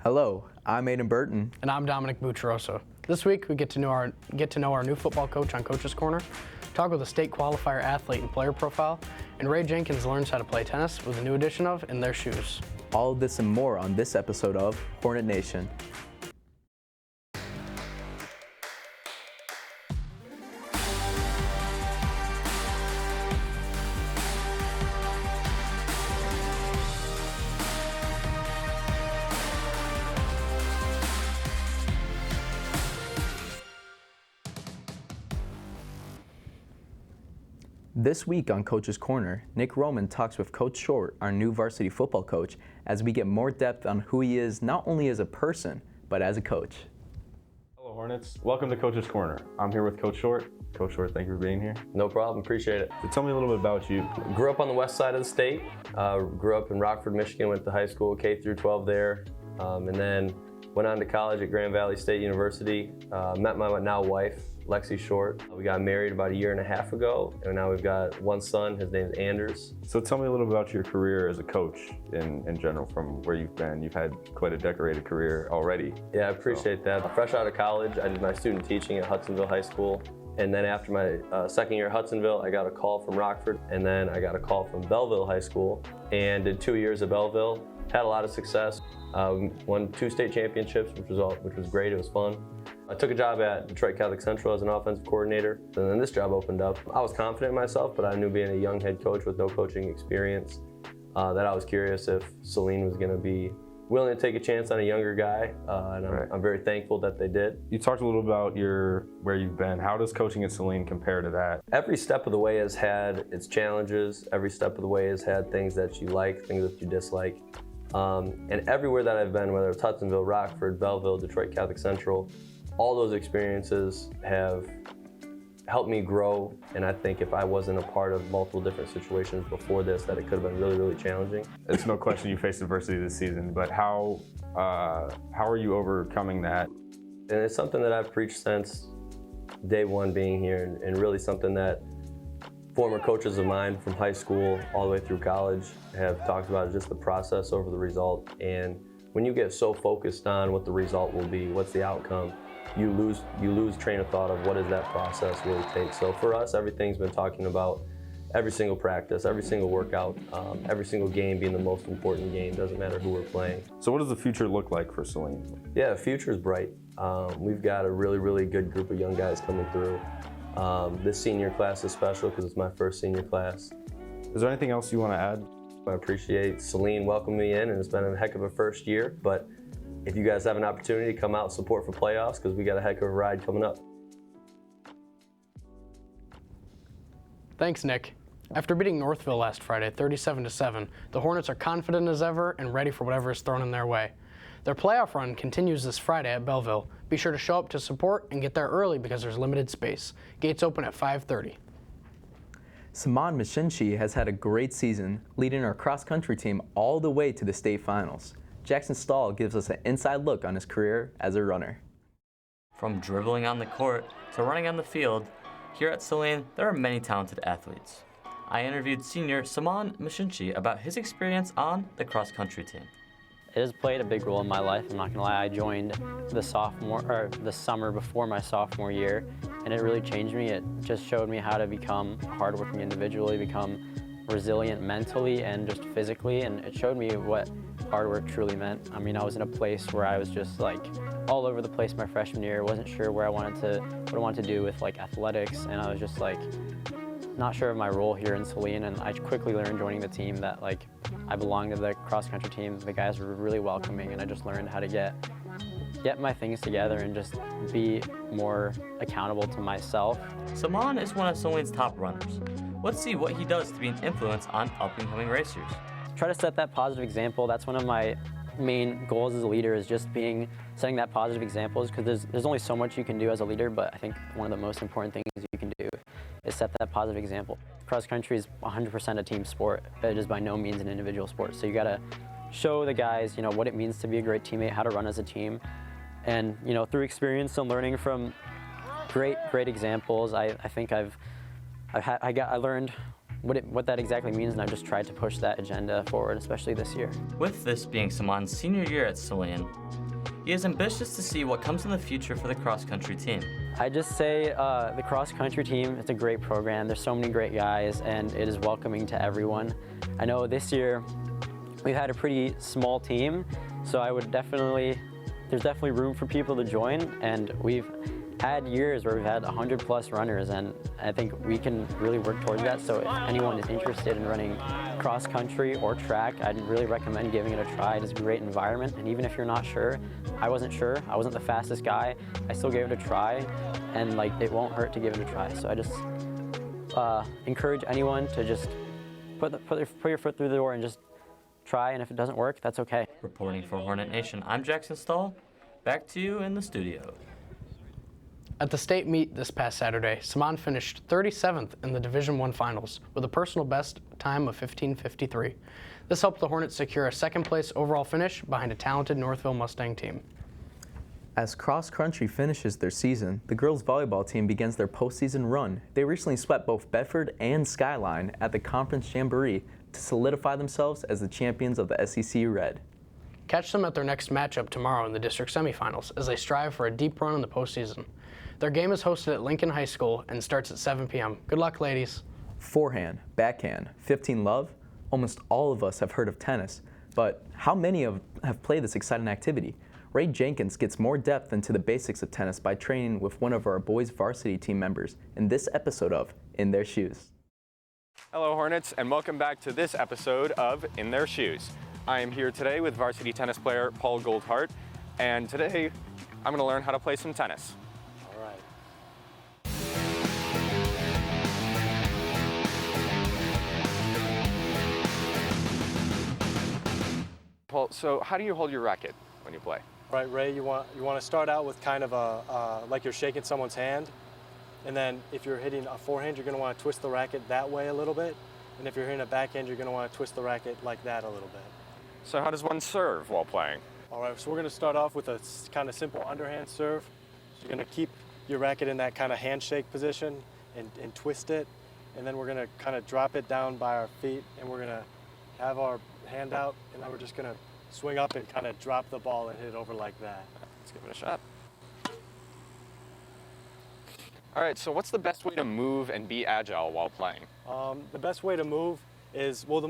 Hello, I'm Ayden Burton. And I'm Buccirosso. This week we get to know our new football coach on Coach's Corner, talk with a state qualifier athlete and player profile, and Ray Jenkins learns how to play tennis with a new edition of In Their Shoes. All of this and more on this episode of Hornet Nation. This week on Coach's Corner, Nick Roman talks with Coach Short, our new varsity football coach, as we get more depth on who he is not only as a person, but as a coach. Hello Hornets, welcome to Coach's Corner. I'm here with Coach Short. Coach Short, thank you for being here. No problem, appreciate it. So tell me a little bit about you. Grew up on the west side of the state, grew up in Rockford, Michigan, went to high school, K through 12 there, and then went on to college at Grand Valley State University, met my now wife, Lexi Short. We got married about a year and a half ago, and now we've got one son. His name's Anders. So tell me a little about your career as a coach in general, from where you've been. You've had quite a decorated career already. Yeah, I appreciate that. Fresh out of college, I did my student teaching at Hudsonville High School. And then after my second year at Hudsonville, I got a call from Rockford, and then I got a call from Belleville High School, and did 2 years at Belleville. Had a lot of success. Won 2 state championships, which was great. It was fun. I took a job at Detroit Catholic Central as an offensive coordinator, and then this job opened up. I was confident in myself, but I knew being a young head coach with no coaching experience, that I was curious if Saline was going to be willing to take a chance on a younger guy, and I'm very thankful that they did. You talked a little about where you've been. How does coaching at Saline compare to that? Every step of the way has had its challenges. Every step of the way has had things that you like, things that you dislike. And everywhere that I've been, whether it's Hudsonville, Rockford, Belleville, Detroit Catholic Central, all those experiences have helped me grow, and I think if I wasn't a part of multiple different situations before this, that it could have been really, really challenging. It's no question you faced adversity this season, but how are you overcoming that? And it's something that I've preached since day one being here, and really something that former coaches of mine from high school all the way through college have talked about, just the process over the result. And when you get so focused on what the result will be, what's the outcome, you lose train of thought of what does that process really take. So for us, everything's been talking about every single practice, every single workout, every single game being the most important game, doesn't matter who we're playing. So what does the future look like for Saline? Yeah, the future is bright. We've got a really, really good group of young guys coming through. This senior class is special because it's my first senior class. Is there anything else you want to add? I appreciate Saline welcoming me in, and it's been a heck of a first year, but if you guys have an opportunity, come out and support for playoffs, because we got a heck of a ride coming up. Thanks, Nick. After beating Northville last Friday 37-7, the Hornets are confident as ever and ready for whatever is thrown in their way. Their playoff run continues this Friday at Belleville. Be sure to show up to support and get there early because there's limited space. Gates open at 5:30. Saman Meshinchi has had a great season, leading our cross-country team all the way to the state finals. Jackson Stahl gives us an inside look on his career as a runner. From dribbling on the court to running on the field, here at Saline, there are many talented athletes. I interviewed senior Saman Meshinchi about his experience on the cross-country team. It has played a big role in my life. I'm not gonna lie. I joined the summer before my sophomore year, and it really changed me. It just showed me how to become a hardworking individual, become resilient mentally and just physically, and it showed me what hard work truly meant. I mean, I was in a place where I was just like all over the place my freshman year. Wasn't sure what I wanted to do with like athletics, and I was just like not sure of my role here in Saline. And I quickly learned joining the team that like I belonged to the cross-country team. The guys were really welcoming, and I just learned how to get my things together and just be more accountable to myself. Saman is one of Saline's top runners. Let's see what he does to be an influence on up-and-coming racers. Try to set that positive example. That's one of my main goals as a leader, is just setting that positive example, because there's only so much you can do as a leader, but I think one of the most important things you can do is set that positive example. Cross country is 100% a team sport, but it is by no means an individual sport. So you gotta show the guys, what it means to be a great teammate, how to run as a team. And, through experience and learning from great examples, I think I learned what that exactly means, and I've just tried to push that agenda forward, especially this year. With this being Saman's senior year at Saline, he is ambitious to see what comes in the future for the cross-country team. I just say the cross-country team, it's a great program. There's so many great guys, and it is welcoming to everyone. I know this year we've had a pretty small team, so there's definitely room for people to join, and we've had years where we've had 100+ runners, and I think we can really work towards that. So if anyone is interested in running cross country or track, I'd really recommend giving it a try. It's a great environment, and even if you're not sure, I wasn't the fastest guy, I still gave it a try, and it won't hurt to give it a try. So I just encourage anyone to just put your foot through the door and just try, and if it doesn't work, that's okay. Reporting for Hornet Nation, I'm Jackson Stahl. Back to you in the studio. At the state meet this past Saturday, Saman finished 37th in the Division I finals with a personal best time of 15:53. This helped the Hornets secure a second-place overall finish behind a talented Northville Mustang team. As cross-country finishes their season, the girls' volleyball team begins their postseason run. They recently swept both Bedford and Skyline at the Conference Jamboree to solidify themselves as the champions of the SEC Red. Catch them at their next matchup tomorrow in the district semifinals as they strive for a deep run in the postseason. Their game is hosted at Lincoln High School and starts at 7 p.m. Good luck, ladies. Forehand, backhand, 15 love. Almost all of us have heard of tennis, but how many have played this exciting activity? Ray Jenkins gets more depth into the basics of tennis by training with one of our boys' varsity team members in this episode of In Their Shoes. Hello Hornets, and welcome back to this episode of In Their Shoes. I am here today with varsity tennis player Paul Goldhart, and today I'm going to learn how to play some tennis. All right. Paul, so how do you hold your racket when you play? Right, Ray, you want to start out with kind of like you're shaking someone's hand, and then if you're hitting a forehand, you're going to want to twist the racket that way a little bit, and if you're hitting a backhand, you're going to want to twist the racket like that a little bit. So how does one serve while playing? All right, so we're going to start off with a kind of simple underhand serve. So you're going to keep your racket in that kind of handshake position and twist it, and then we're going to kind of drop it down by our feet, and we're going to have our hand out, and then we're just going to swing up and kind of drop the ball and hit it over like that. Let's give it a shot. All right, so what's the best way to move and be agile while playing? The best way to move is, well,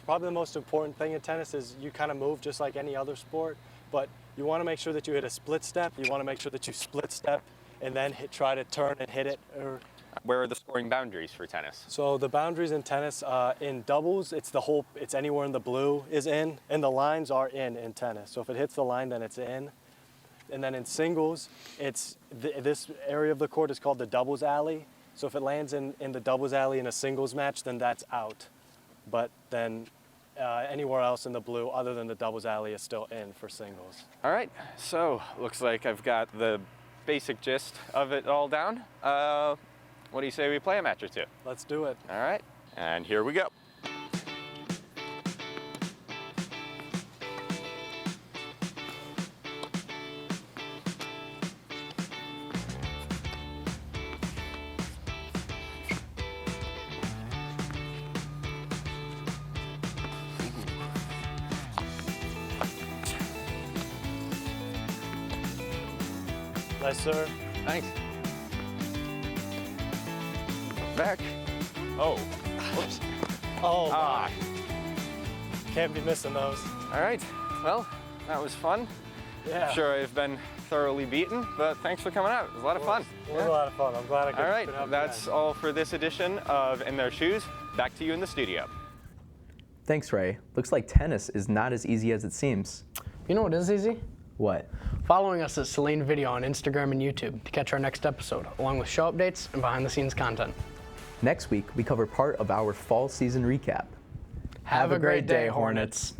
probably the most important thing in tennis is you kind of move just like any other sport, but you want to make sure that you hit a split step. You want to make sure that you split step and then try to turn and hit it. Where are the scoring boundaries for tennis? So the boundaries in tennis, in doubles, it's anywhere in the blue is in, and the lines are in tennis. So if it hits the line, then it's in. And then in singles, this area of the court is called the doubles alley. So if it lands in the doubles alley in a singles match, then that's out. But then anywhere else in the blue other than the doubles alley is still in for singles. All right, so looks like I've got the basic gist of it all down. What do you say we play a match or two? Let's do it. All right, and here we go. Nice serve. Thanks. Back. Oh, whoops. Oh, my. Can't be missing those. All right, well, that was fun. Yeah. I'm sure I've been thoroughly beaten, but thanks for coming out. It was a lot of fun. It was a lot of fun. I'm glad I could All right, help you that's guys. all for this edition of In Their Shoes. Back to you in the studio. Thanks, Ray. Looks like tennis is not as easy as it seems. You know what is easy? What? Following us at Selene Video on Instagram and YouTube to catch our next episode, along with show updates and behind-the-scenes content. Next week, we cover part of our fall season recap. Have a great day, Hornets.